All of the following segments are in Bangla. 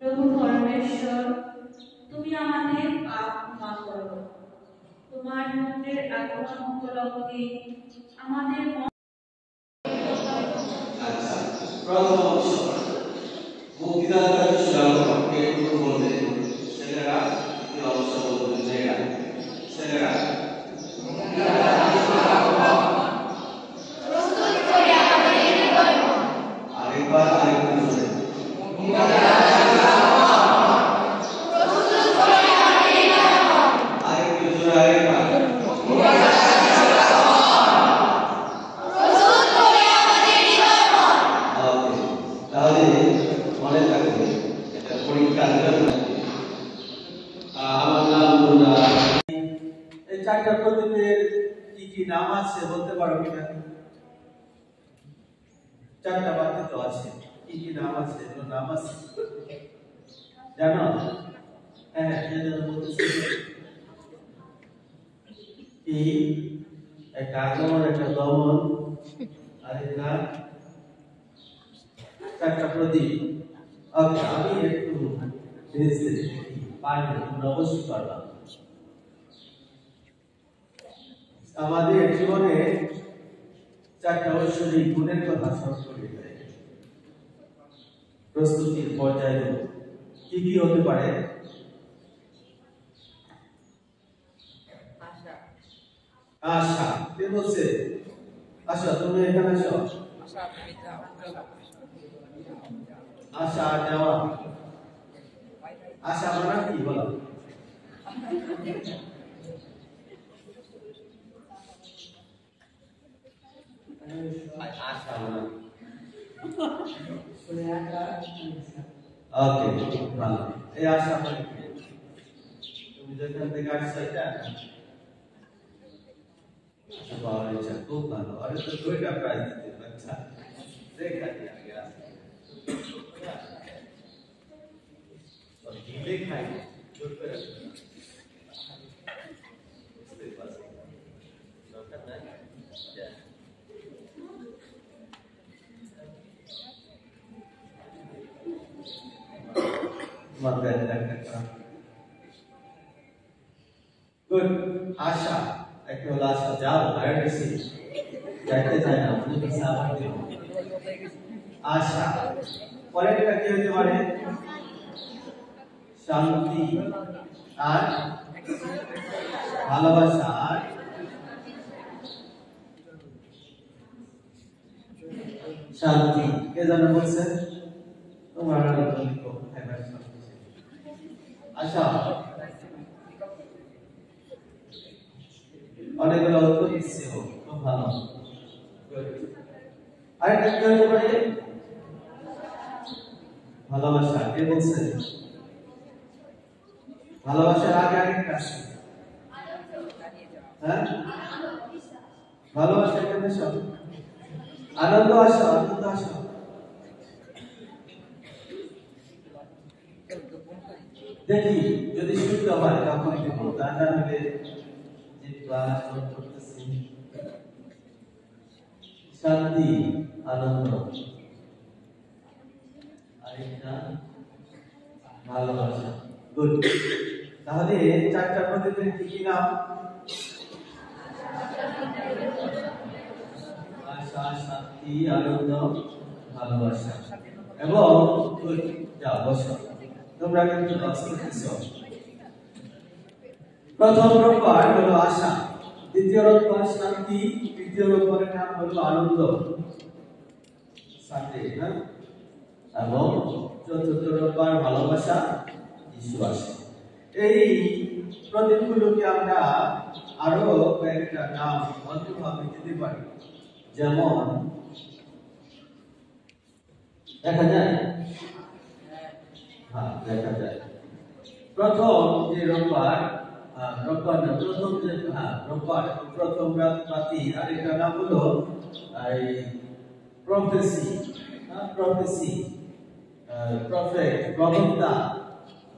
প্রভু পরমেশ্বর, তুমি আমাদের পাপ ক্ষমা করো। তোমার পুত্রের আগমন উপলক্ষে আমাদের মুক্তিদাতা সুরামকে একটু বলতে ছেলেরা কি অবস্থা বলতে ছেলেরা আরেকবার চারটা প্রদীপের কি কি নাম আছে বলতে পারো কিনা? চারটা বাতি তো আছে, কি কি নাম আছে? নাম আছে জানো? হ্যাঁ কি একটা আগমন, একটা দমন, আর একটা চারটা প্রদীপ। ওকে, আমি একটু পারবে, তোমরা অবশ্যই পারবা। আমাদের জীবনে চারটা ঐশ্বরিক গুণের কথা স্মরণ করিয়ে দেয়। প্রস্তুতির পর্যায়ে কি কি হতে পারে? আশা। কে বলছে? আশা, তুমি এখানে আসো। আশা দেওয়া। আশা মানে কি বলো? ওকে, ভালো। এই আশা মানে কি? তুমি যেখান থেকে আসছো এটা খুব ভালো। আরে তো দুইটা প্রাইজ দিতে। আচ্ছা, দেখা দিয়া গয়া তো দেখাই জোর করে দরকার নাই। গুড। আশা একটা হলো আশা, যাও হায়ার বেশি যাইতে চায় না, তুমি কি সাহায্য দিও? আশা। পরেরটা কি হতে পারে? শান্তি আর ভালোবাসা আর শান্তি। কে জানো বলছে? তোমার আশা অনেকগুলো উত্তর দিচ্ছে, খুব ভালো। আরেকটা কি হতে পারে? ভালোবাসা। কে বলছে? ভালোবাসার আগে আরেকটা আসে। হ্যাঁ, ভালোবাসা কেন সব? আনন্দ আসো, আনন্দ আসো। দেখি যদি শুদ্ধ হয় তখন দেবো, তা না হলে যে ক্লাস করতেছি। শান্তি, আনন্দ, আরেকটা ভালোবাসা। গুড। তাহলে চারটা প্রদীপের কি কি নাম? আশা, শান্তি, আনন্দ, ভালোবাসা। এবং যাও বসো, তোমরা কিন্তু লক্ষ্য করতেছো। প্রথম রূপবার হলো আশা, দ্বিতীয় রূপবার শান্তি, তৃতীয় রূপবারের নাম হলো আনন্দ, শান্তি, না? এবং চতুর্থ রূপবার ভালোবাসা, বিশ্বাস। এই প্রতীকগুলোকে আমরা আরো কয়েকটা নাম অন্যভাবে দিতে পারি, যেমন দেখা যায়। হ্যাঁ, দেখা যায়। প্রথম যে রূপবার রোববার না, প্রথম যে রোববার প্রথম রাত বাতি, আর এটা নাম হলো এই প্রফেসি। প্রফেসি প্রফেট, প্রবক্তা,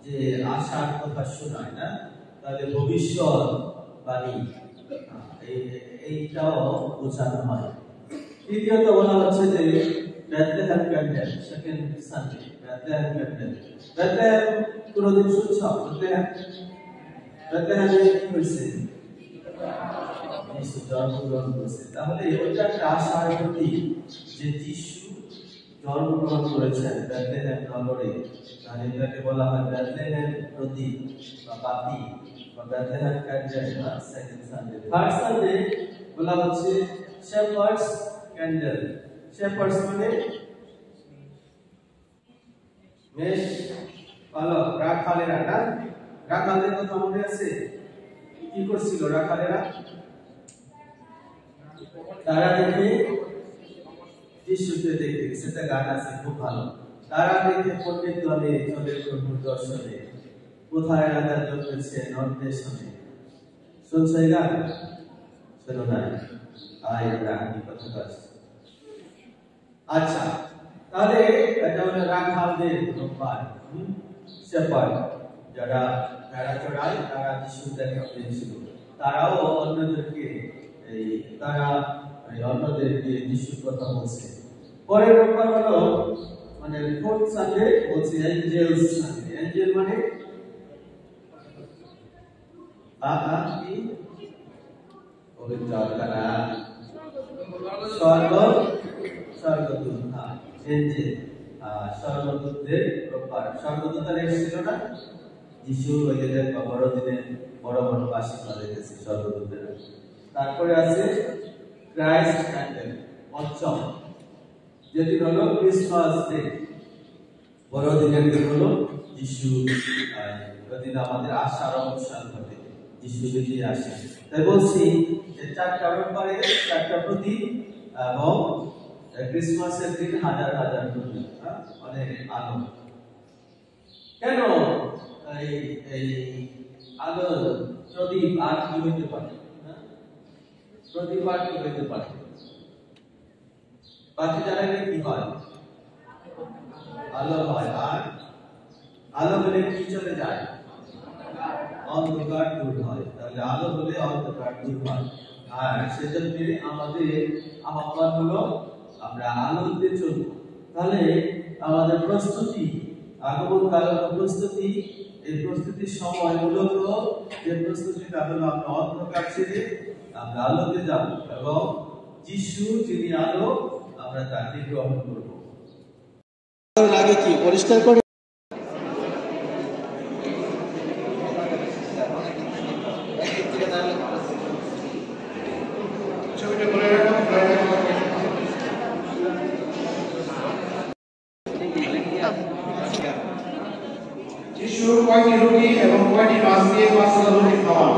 যে আশার কথা শোনায় না, তাহলে ভবিষ্যৎ বাণী, এইটাও বোঝানো হয়। তৃতীয়ত বলা হচ্ছে যে Bethlehem candle, second Sunday Bethlehem candle. Bethlehem কোনদিন শুনছ? বেথলেহেমে কি হয়েছে? যিশু জন্মগ্রহণ করেছে। তাহলে ওইটা একটা আশার প্রতীক যে যিশু জন্মগ্রহণ করেছেন বেথলেহেম নগরে। তাহলে এটাকে বলা হয় বেথলেহেম প্রতীক বা বাতি বা Bethlehem candle, second Sunday. Third Sunday বলা হচ্ছে শেপার্ডস ক্যান্ডেল। শেপার্ডস মানে মেষ পালক, রাখালেরা না? রাখালের কথা মনে আছে? কি করছিল রাখালেরা? তারা দেখে যিশুকে দেখে, সেটা গান আছে খুব ভালো। তারা দেখে পণ্ডিত দলে চলে প্রভুর দর্শনে, কোথায় রাজা জন্মেছেন অন্বেষণে। শুনছো এই গান? শোনো না, কি কথা আছে। আচ্ছা, তাহলে এটা হলো রাখালদের রোববার। শেপার্ড যারা ভেড়া চড়ায়, তারা যিশু দেখা পেয়েছিল। তারাও অন্যদেরকে অন্যদেরকে যিশুর কথা বলছে। পরের রোববার হলো মানে ফোর্থ সানডে, বলছে এঞ্জেলস সানডে। এঞ্জেল মানে কি? পবিত্র আত্মারা, স্বর্গদূত। এঞ্জেল স্বর্গদূতদের রোববার। স্বর্গদূতরা এসেছিল না যিশু ওইদের বড়দিনে বড় বড় বাসিন্দা রেখেছে স্বর্গদূতেরা। তারপরে আছে ক্রাইস্ট ক্যান্ডেল, পঞ্চম, যেদিন হলো ক্রিসমাস ডে, বড়দিনের দিন হলো যিশু, ওইদিন আমাদের আশার অবসান ঘটে, যিশু যদি আসে। তাই বলছি যে চারটা রোববারে চারটা প্রতীক, এবং ক্রিসমাসের দিন হাজার হাজার প্রতীক, অনেক আলো। কেন এই আলো, প্রদীপ আর কি হইতে পারে? প্রদীপ আর কি হইতে পারে? বাতি জ্বালালে কি হয়? আলো হয়। আর আলো হলে কি চলে যায়? অন্ধকার দূর হয়। তাহলে আলো হলে অন্ধকার দূর হয়। আর সেজন্য আমাদের আহ্বান হলো আমরা আলোতে চলব। তাহলে আমাদের প্রস্তুতি, আগমন কালের প্রস্তুতি, এই প্রস্তুতির সময় মূলত যে প্রস্তুতিটা হলো আমরা অন্ধকার ছেড়ে আমরা আলোতে যাব, এবং যিশু যিনি আলো, আমরা তাকে গ্রহণ করব। লাগে কি পরিষ্কার করে যিশু কয়টি রুটি এবং কয়টি মাছ দিয়ে 5,000 রুটি খাওয়ান?